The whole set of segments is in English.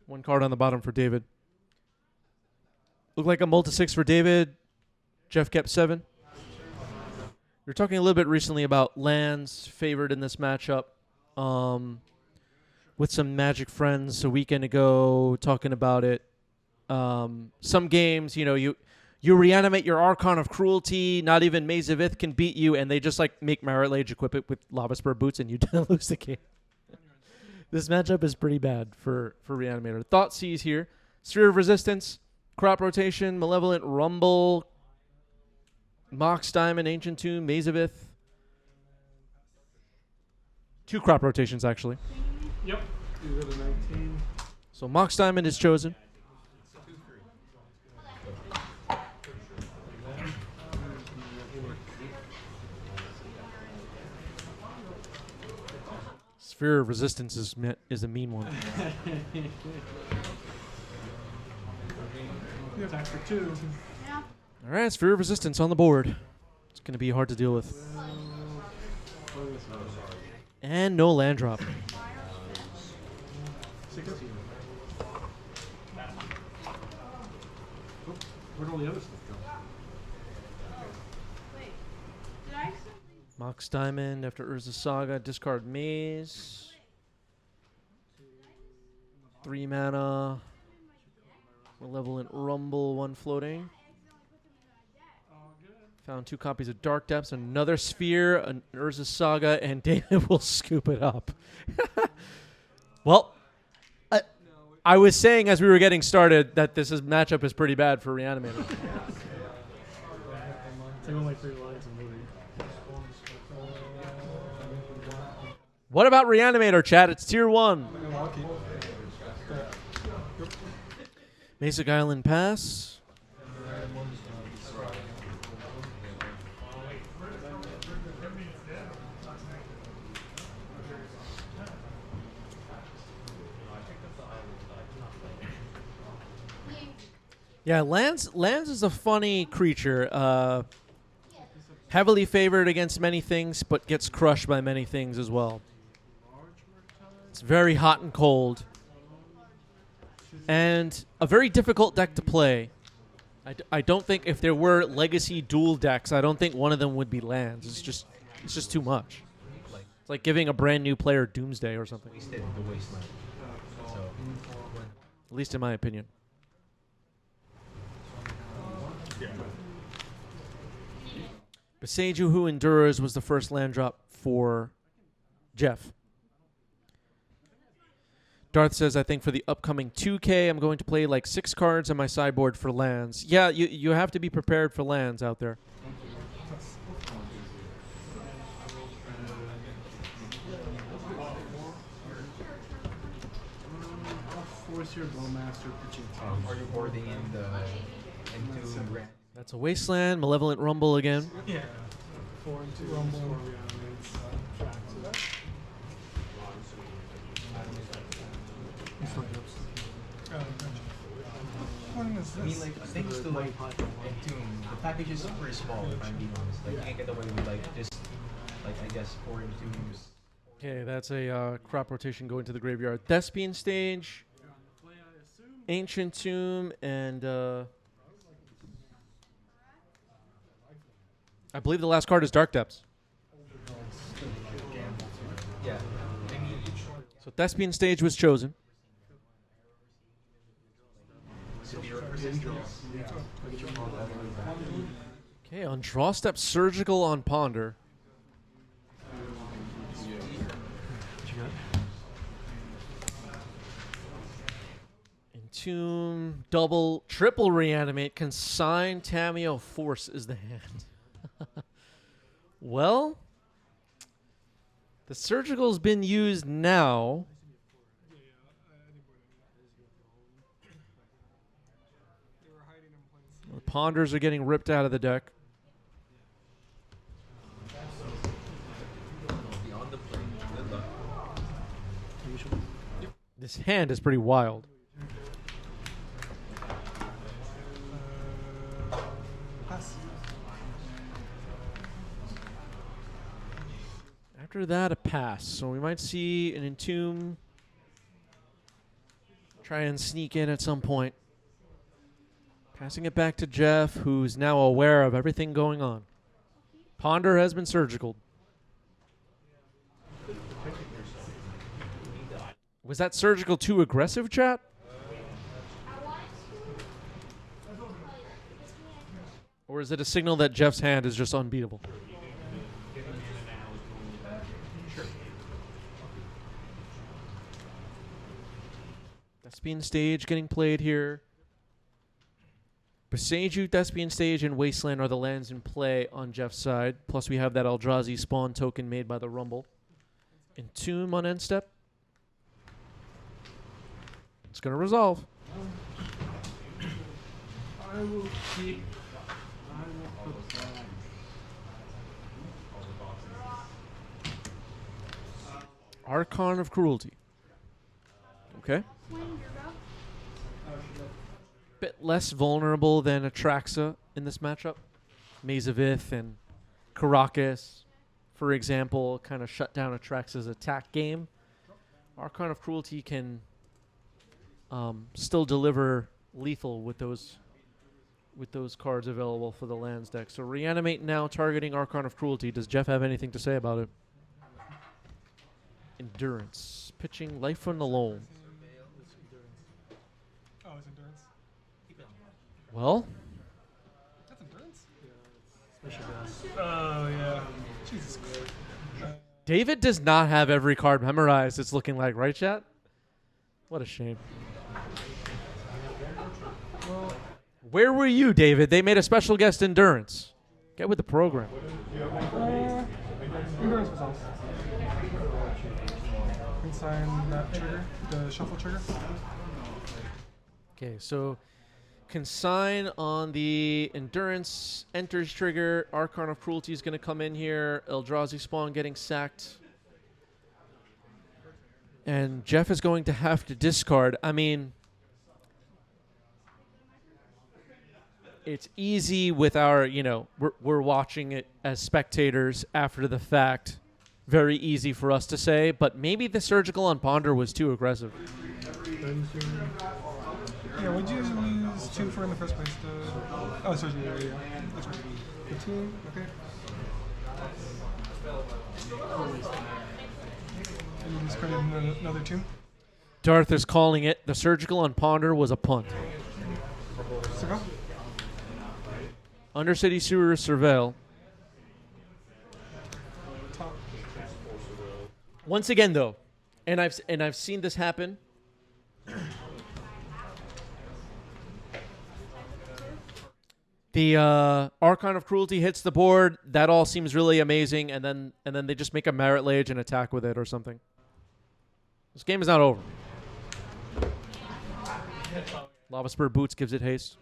One card on the bottom for David. Looked like a multi-6 for David. Jeff kept 7. We were talking a little bit recently about lands favored in this matchup with some Magic friends a weekend ago, talking about it. Some games, you reanimate your Archon of Cruelty, not even Maze of Ith can beat you, and they just make Marit Lage equip it with Lava Spur boots, and you lose the game. This matchup is pretty bad for Reanimator. Thoughtseize here. Sphere of Resistance, Crop Rotation, Malevolent Rumble, Mox Diamond, Ancient Tomb, Maze of Ith. 2 crop rotations, actually. Yep. You go to 19. So Mox Diamond is chosen. Sphere of Resistance is a mean one. You attack for 2. All right, Sphere of Resistance on the board. It's going to be hard to deal with. And no land drop. 6. Where'd all the other stuff go? Mox Diamond after Urza Saga. Discard Maze. 3 mana. Malevolent Rumble, 1 floating. Found 2 copies of Dark Depths, another Sphere, an Urza Saga, and David will scoop it up. Well, I was saying as we were getting started that this matchup is pretty bad for Reanimator. It's only 3 lines of movie. What about Reanimator, chat? It's tier 1. Mesa Island pass. Yeah, Lands is a funny creature. Heavily favored against many things, but gets crushed by many things as well. It's very hot and cold. And a very difficult deck to play. I don't think if there were legacy dual decks, I don't think one of them would be lands. It's just too much. It's like giving a brand new player Doomsday or something. At least in my opinion. Beseiju Who Endures was the first land drop for Jeff. Darth says, I think for the upcoming 2K, I'm going to play like 6 cards on my sideboard for lands. Yeah, you have to be prepared for lands out there. Force your Bowmaster pitching. Are you boarding in the into red? That's a Wasteland, Malevolent Rumble again. Yeah. 4 and 2 Rumble. I mean, like, thanks to like Entomb, the package is super small. If I'm being honest, like you can't get away with like just like I guess 4 Entombs. Okay, that's a crop rotation going to the graveyard. Thespian Stage, Ancient Tomb, and I believe the last card is Dark Depths. Yeah. I mean, So Thespian Stage was chosen. Okay, on draw step, Surgical on Ponder. Entomb, double, triple reanimate, consign, Tameo, Force is the hand. Well, the Surgical's been used now. The Ponders are getting ripped out of the deck. This hand is pretty wild. After that, a pass. So we might see an Entomb Try and sneak in at some point. Passing it back to Jeff, who's now aware of everything going on. Ponder has been surgical. Was that surgical too aggressive, chat? Or is it a signal that Jeff's hand is just unbeatable? Thespian Stage getting played here. Beseju, Thespian Stage, and Wasteland are the lands in play on Jeff's side. Plus we have that Eldrazi spawn token made by the Rumble. Entomb on end step. It's going to resolve. I will keep. I will put that. Archon of Cruelty. Okay. Bit less vulnerable than Atraxa in this matchup. Maze of Ith and Karakas, for example, kind of shut down Atraxa's attack game. Archon of Cruelty can still deliver lethal with those cards available for the lands deck. So Reanimate now targeting Archon of Cruelty. Does Jeff have anything to say about it? Endurance. Pitching Life from the Loam. Oh, it's endurance. Well, That's endurance? Yeah, it's special gas. Oh, yeah. Jesus Christ. David does not have every card memorized, it's looking like, right, chat? What a shame. Well, Where were you, David? They made a special guest Endurance. Get with the program. endurance was off. Consign that trigger, the shuffle trigger. Okay, so Consign on the Endurance enters trigger. Archon of Cruelty is going to come in here. Eldrazi Spawn getting sacked. And Jeff is going to have to discard. I mean, it's easy with our, we're watching it as spectators after the fact. Very easy for us to say, but maybe the surgical on Ponder was too aggressive. Yeah, would you lose 2 for in the first place? Oh, sorry, yeah. That's right. 15, okay. And you discarded another 2. Darth is calling it. The surgical on Ponder was a punt. So go. Undercity Sewer Surveil. Top. Once again, though, and I've seen this happen. The Archon of Cruelty hits the board. That all seems really amazing, and then they just make a Merit Lage and attack with it or something. This game is not over. Lava Spur Boots gives it haste.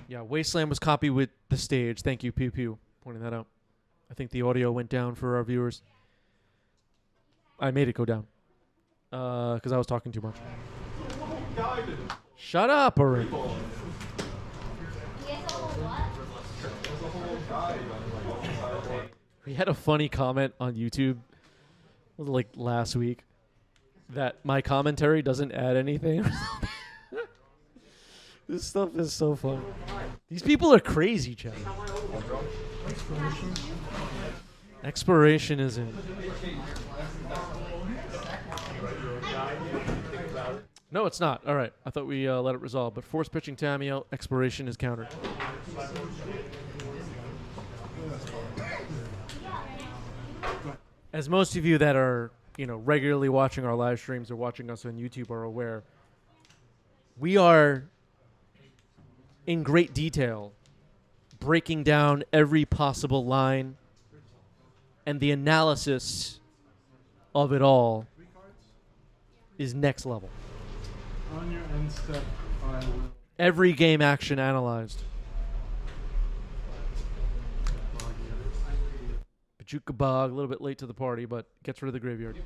Yeah, Wasteland was copied with the stage. Thank you, Pew Pew, pointing that out. I think the audio went down for our viewers. I made it go down because I was talking too much. Shut up, already. We had a funny comment on YouTube like last week that my commentary doesn't add anything. This stuff is so fun. These people are crazy, Chad. Exploration is in. No, it's not. All right. I thought we let it resolve. But force pitching Tameo, Exploration is countered. As most of you that are, regularly watching our live streams or watching us on YouTube are aware, we are in great detail breaking down every possible line and the analysis of it all is next level. On your end step, I will. Every game action analyzed. Bajuka Bog, a little bit late to the party, but gets rid of the graveyard.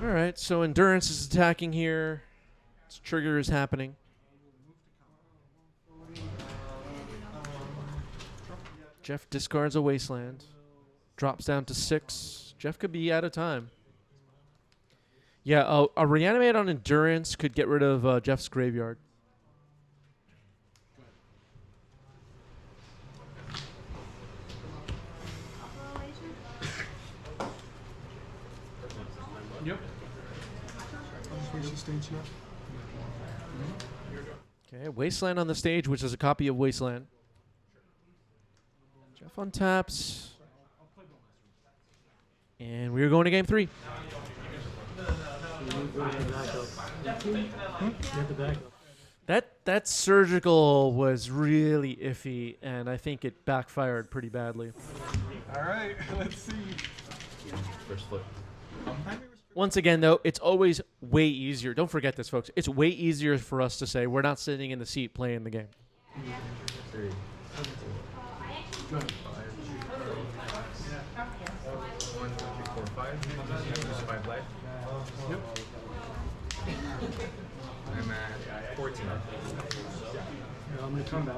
All right, so Endurance is attacking here. Its trigger is happening. Jeff discards a Wasteland. Drops down to 6. Jeff could be out of time. Yeah, a Reanimate on Endurance could get rid of Jeff's graveyard. Yep. I'll just finish the stage now. Okay, Wasteland on the stage, which is a copy of Wasteland. Jeff untaps. And we're going to game 3. That surgical was really iffy, and I think it backfired pretty badly. All right, let's see. First flip. Once again, though, it's always way easier. Don't forget this, folks. It's way easier for us to say we're not sitting in the seat playing the game. 3. 1, 2, 3, 4, 5. Use 5 life. Yep. I'm at 14. I'm gonna come back.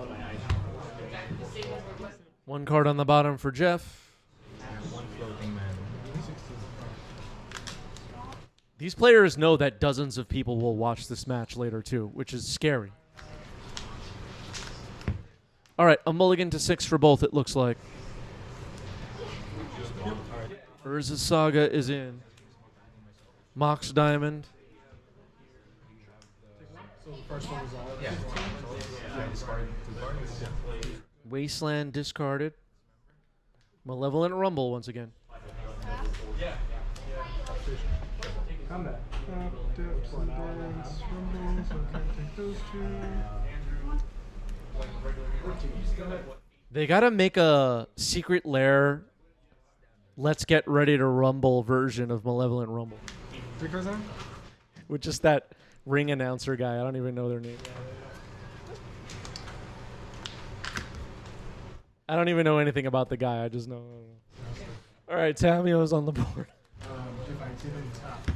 One card on the bottom for Jeff. I have 1 floating man. These players know that dozens of people will watch this match later, too, which is scary. All right, a mulligan to 6 for both, it looks like. Urza's Saga is in. Mox Diamond. So the first one was all. Yeah. I discarded 2 cards. Wasteland discarded. Malevolent Rumble once again. Combat. Depths, endurance, rumbles. I can't take those 2. They gotta make a secret lair. Let's get ready to rumble version of Malevolent Rumble. 3 cards down? With just that ring announcer guy. I don't even know their name. I don't even know anything about the guy. I just know. All right, Tamio's on the board. If I didn't tap.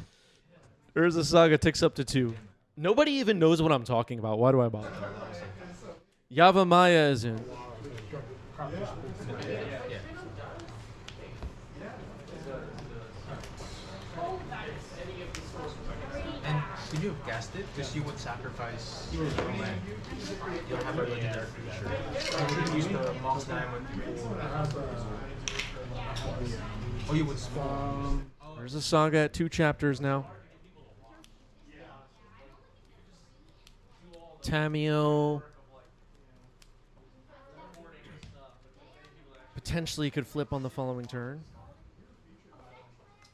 Urza Saga ticks up to 2. Nobody even knows what I'm talking about. Why do I bother? Yava Maya is in. And could you have guessed it? Because you would sacrifice your land. You'll have a legendary creature. You would use the Mox Diamond or you would spawn. Urza Saga at 2 chapters now. Tamio potentially could flip on the following turn.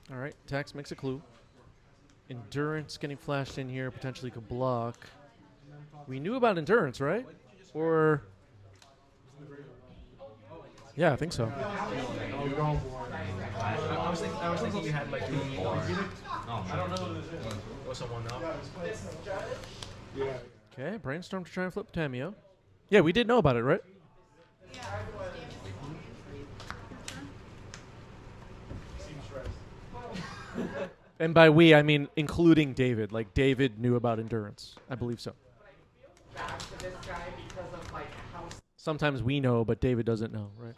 All right, tax makes a clue. Endurance getting flashed in here potentially could block. We knew about Endurance, right? Or yeah, I think so. I was thinking you had like 2 more. I don't know. Or someone else. Yeah. Okay, brainstorm to try and flip Tamio. Yeah, we did know about it, right? And by we, I mean including David. Like, David knew about Endurance. I believe so. Sometimes we know, but David doesn't know, right?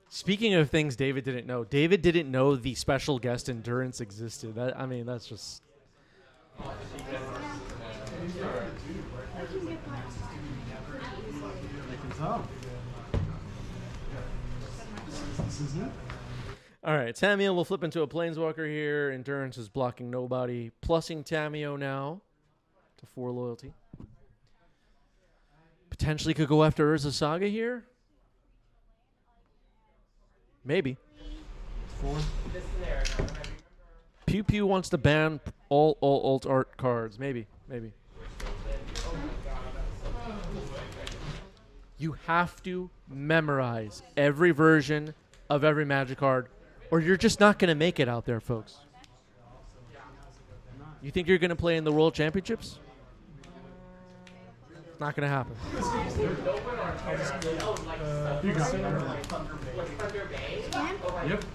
Speaking of things David didn't know the special guest Endurance existed. That, I mean, that's just... This is it. All right, Tamio will flip into a Planeswalker here. Endurance is blocking nobody. Plussing Tamio now to 4 loyalty. Potentially could go after Urza Saga here. Maybe. 4. Pew Pew wants to ban all alt art cards. Maybe. You have to memorize every version of every Magic card, or you're just not going to make it out there, folks. You think you're going to play in the World Championships? Not going to happen. You got it. Yep.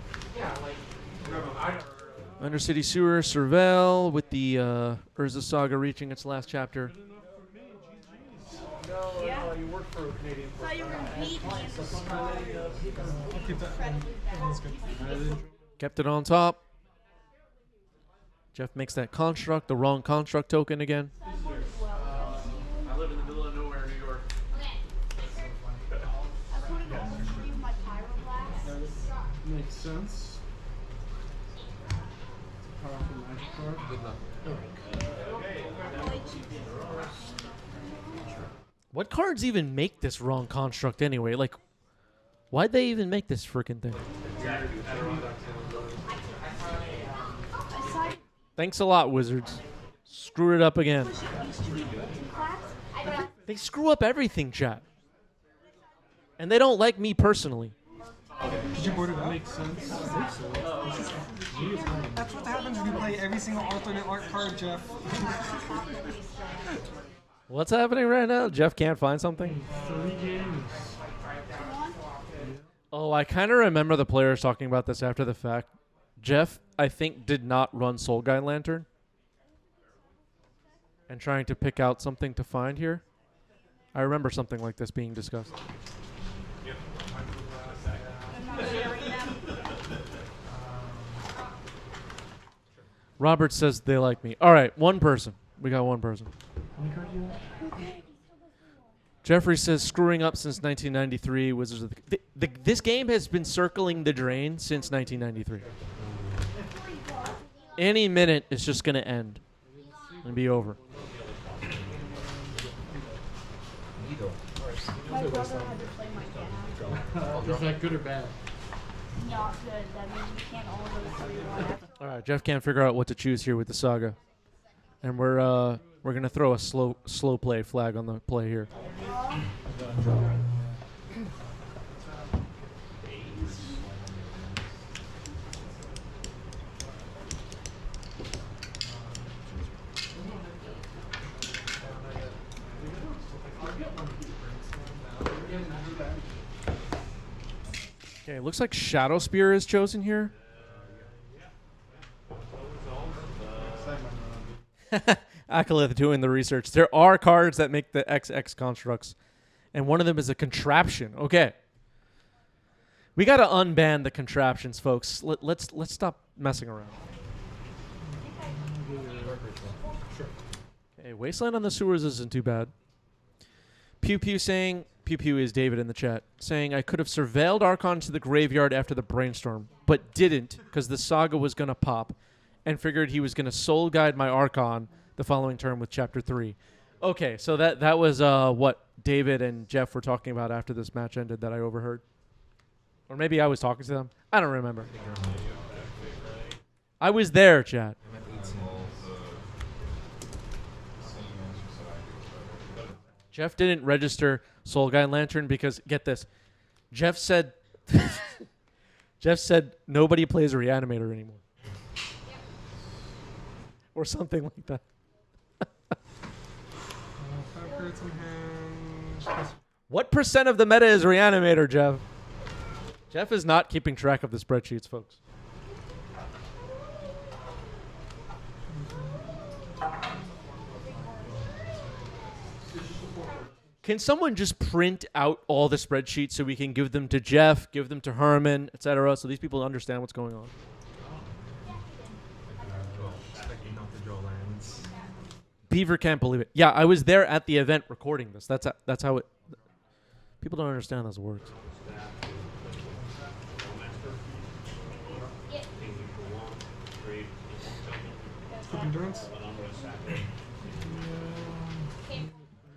Undercity Sewer, Surveil with the Urza Saga reaching its last chapter. Oh, you work for a Canadian Thought you were gonna beat me at the start. I'll keep that. That's good. Kept it on top. Jeff makes that construct, the wrong construct token again. I live in the middle of nowhere, New York. I put it on stream my pyroblast. Makes sense. Powerful magic card. Good luck. What cards even make this wrong construct anyway? Like, why'd they even make this freaking thing? Thanks a lot, Wizards. Screw it up again. They screw up everything, chat. And they don't like me personally. Did you board it out? Makes sense. That's what happens when you play every single alternate art card, Jeff. What's happening right now? Jeff can't find something? 3 games. Oh, I kind of remember the players talking about this after the fact. Jeff, I think, did not run Soul Guide Lantern. And trying to pick out something to find here. I remember something like this being discussed. Robert says they like me. All right, one person. We got one person. Jeffrey says screwing up since 1993. Wizards of this game has been circling the drain since 1993. Any minute, it's just going to end and be over. My brother had to play my piano. Is that good or bad? Not good. That means we can't all go through one. All right, Jeff can't figure out what to choose here with the saga, and we're gonna throw a slow play flag on the play here. Okay, looks like Shadow Spear is chosen here. Akalith doing the research. There are cards that make the XX constructs, and one of them is a contraption. Okay, we got to unban the contraptions, folks. Let's stop messing around. Okay, Wasteland on the Sewers isn't too bad. Pew Pew saying, Pew Pew is David in the chat, saying, I could have surveilled Archon to the graveyard after the brainstorm, but didn't because the saga was going to pop and figured he was going to soul guide my Archon the following turn with Chapter 3. Okay, so that was what David and Jeff were talking about after this match ended that I overheard. Or maybe I was talking to them. I don't remember. I was there, chat. Jeff didn't register Soul Guide Lantern because, get this, Jeff said nobody plays a Reanimator anymore. Or something like that. 5 cards in hand. What percent of the meta is Reanimator, Jeff? Jeff is not keeping track of the spreadsheets, folks. Can someone just print out all the spreadsheets so we can give them to Jeff, give them to Herman, etc., so these people understand what's going on? Beaver can't believe it. Yeah, I was there at the event recording this. That's how it... People don't understand how this works. Endurance.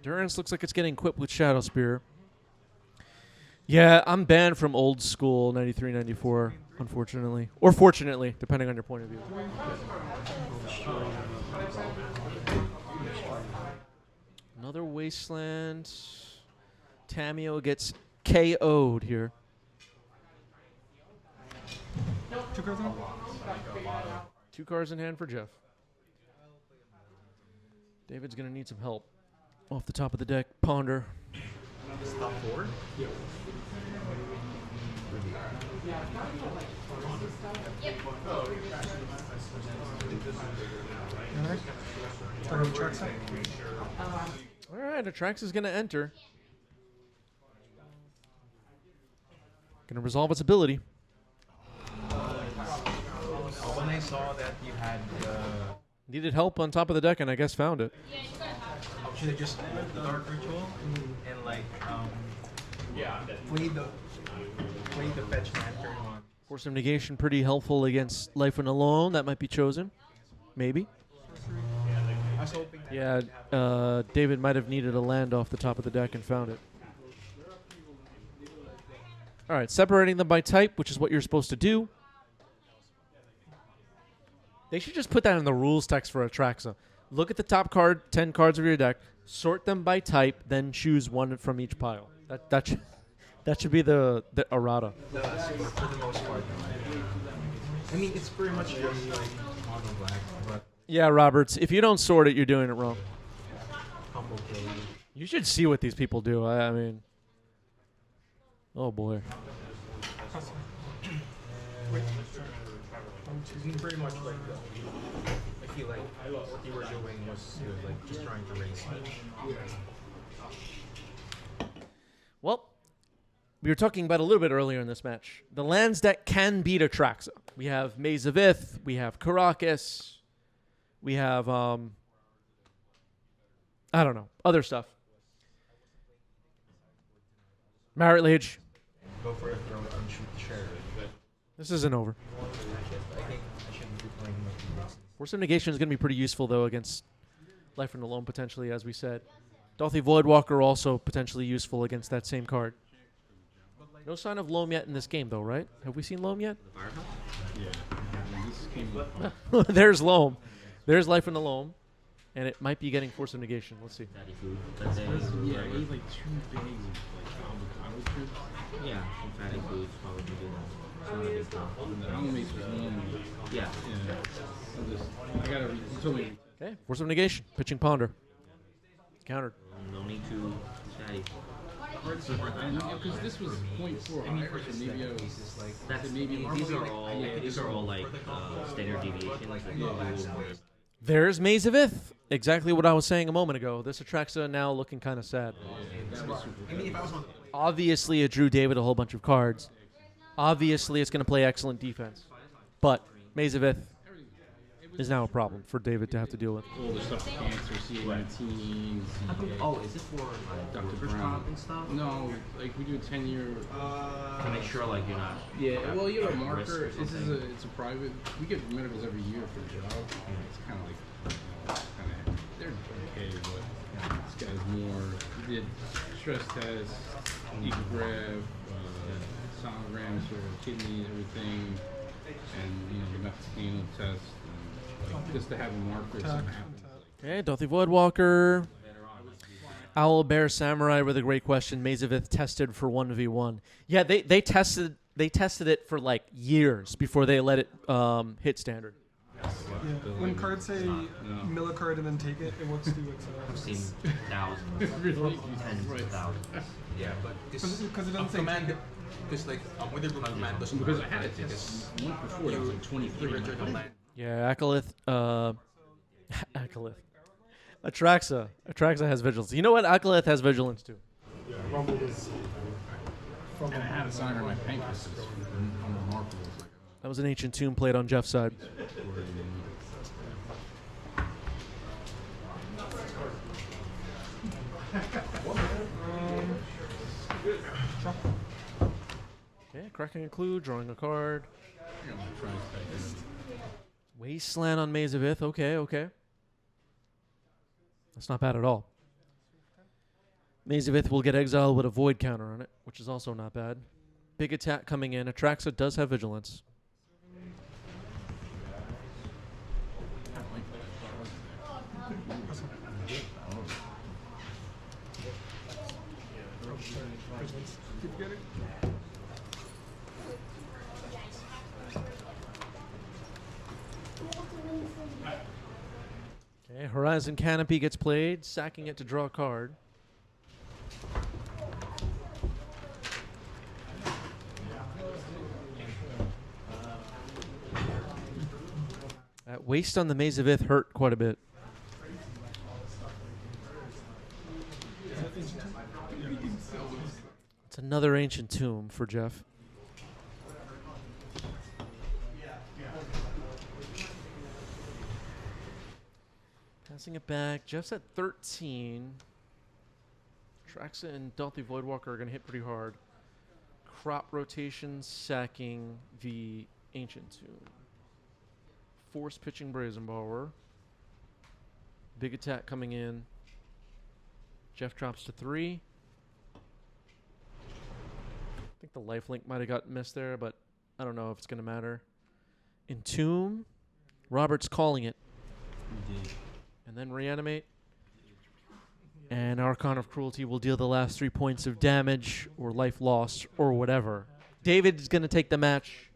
Durance looks like it's getting equipped with Shadow Spear. Yeah, I'm banned from old school 93, 94, unfortunately. Or fortunately, depending on your point of view. Another Wasteland. Tamio gets KO'd here. 2 cards in hand. 2 cards in hand for Jeff. David's going to need some help. Off the top of the deck, Ponder. Top 4? Yeah. Alright. Start with the track set. All right, Atrax is going to enter. Going to resolve its ability. When I saw that you had Needed help on top of the deck, and I guess found it. I should have just the Dark Ritual and like play the fetch man turn one. Force of Negation pretty helpful against Life and Alone. That might be chosen. Maybe. I was hoping that Yeah, David might have needed a land off the top of the deck and found it. All right, separating them by type, which is what you're supposed to do. They should just put that in the rules text for Atraxa. Look at the top 10 cards of your deck, sort them by type, then choose one from each pile. That should be the errata. for the most part. I mean, it's pretty much just like mono black, but Yeah, Roberts, if you don't sort it, you're doing it wrong. combo kill. You should see what these people do. I mean, oh boy. I mean, pretty much like I feel like what you were doing was like just trying to raise me. Well, we were talking about a little bit earlier in this match. The lands that can beat Atraxa. We have Maze of Ith, we have Caracas, we have, I don't know, other stuff. Marit Lage, Go for a throw and shoot the sheriff. this isn't over. I think I shouldn't be playing with the Force of Negation is going to be pretty useful, though, against Life and Alone, potentially, as we said. Dolthy Voidwalker also potentially useful against that same card. No sign of Loam yet in this game, though, right? Have we seen Loam yet? There's Loam. There's Life and Alone. And it might be getting Force of Negation. Let's see. Fatty food. That's it. Yeah, I ate like 2 bags of like avocado chips. Yeah, some fatty foods probably do that. It's not a big deal. I don't make one. Yeah. I gotta. You told me. Okay, Force of Negation. Pitching Ponder. Countered. No need to fatty. I know because this was 0.4 higher, so maybe I was. That's maybe these are all like standard deviations. Like There's Maze of Ith. Exactly what I was saying a moment ago. This Atraxa now looking kind of sad. Obviously, it drew David a whole bunch of cards. Obviously, it's going to play excellent defense. But Maze of Ith is now a problem for David to have to deal with. All the stuff, cancer, C19, oh, is this for like Dr. workers' Brown. comp and stuff? No, like we do a 10-year. To make sure like you're not. Yeah, well, you have a at risk marker. or This is something. it's a private. We get medicals every year for the job. It's kind of like, they're okay, but this guy's more. He did stress tests, ecograph, sonograms for kidney, everything, and the methylene test. Like, just to have a marker, if something happens. Okay, Dolthy Voidwalker. Owl Bear Samurai with a great question. Maze of Ith tested for 1v1. Yeah, they tested it for like years before they let it hit standard. Yeah. When cards say mill a card and then take it, it works through I've Excel. seen thousands, Really? tens of thousands. Yeah, but Because it doesn't say command, take it. because like when they're doing command doesn't Because I work had like it this. test once before. That was like 23. You return the land. Yeah, Akalith. Akalith. Atraxa has vigilance. You know what? Akalith has vigilance too. And I had a sign on my pancreas unremarkable. That was an ancient tomb played on Jeff's side. Okay, cracking a clue, drawing a card. Wasteland on Maze of Ith. Okay. That's not bad at all. Maze of Ith will get exiled with a void counter on it, which is also not bad. Big attack coming in. Atraxa does have vigilance. Keep getting. Okay, Horizon Canopy gets played, sacking it to draw a card. That waste on the Maze of Ith hurt quite a bit. It's another Ancient Tomb for Jeff. Passing it back. Jeff's at 13. Traxa and Delty Voidwalker are going to hit pretty hard. Crop rotation, sacking the Ancient Tomb. Force pitching Brazen Borrower. Big attack coming in. Jeff drops to 3. I think the lifelink might have got missed there, but I don't know if it's going to matter. Entomb. Robert's calling it. And then Reanimate. And Archon of Cruelty will deal the last 3 points of damage or life loss or whatever. David's going to take the match.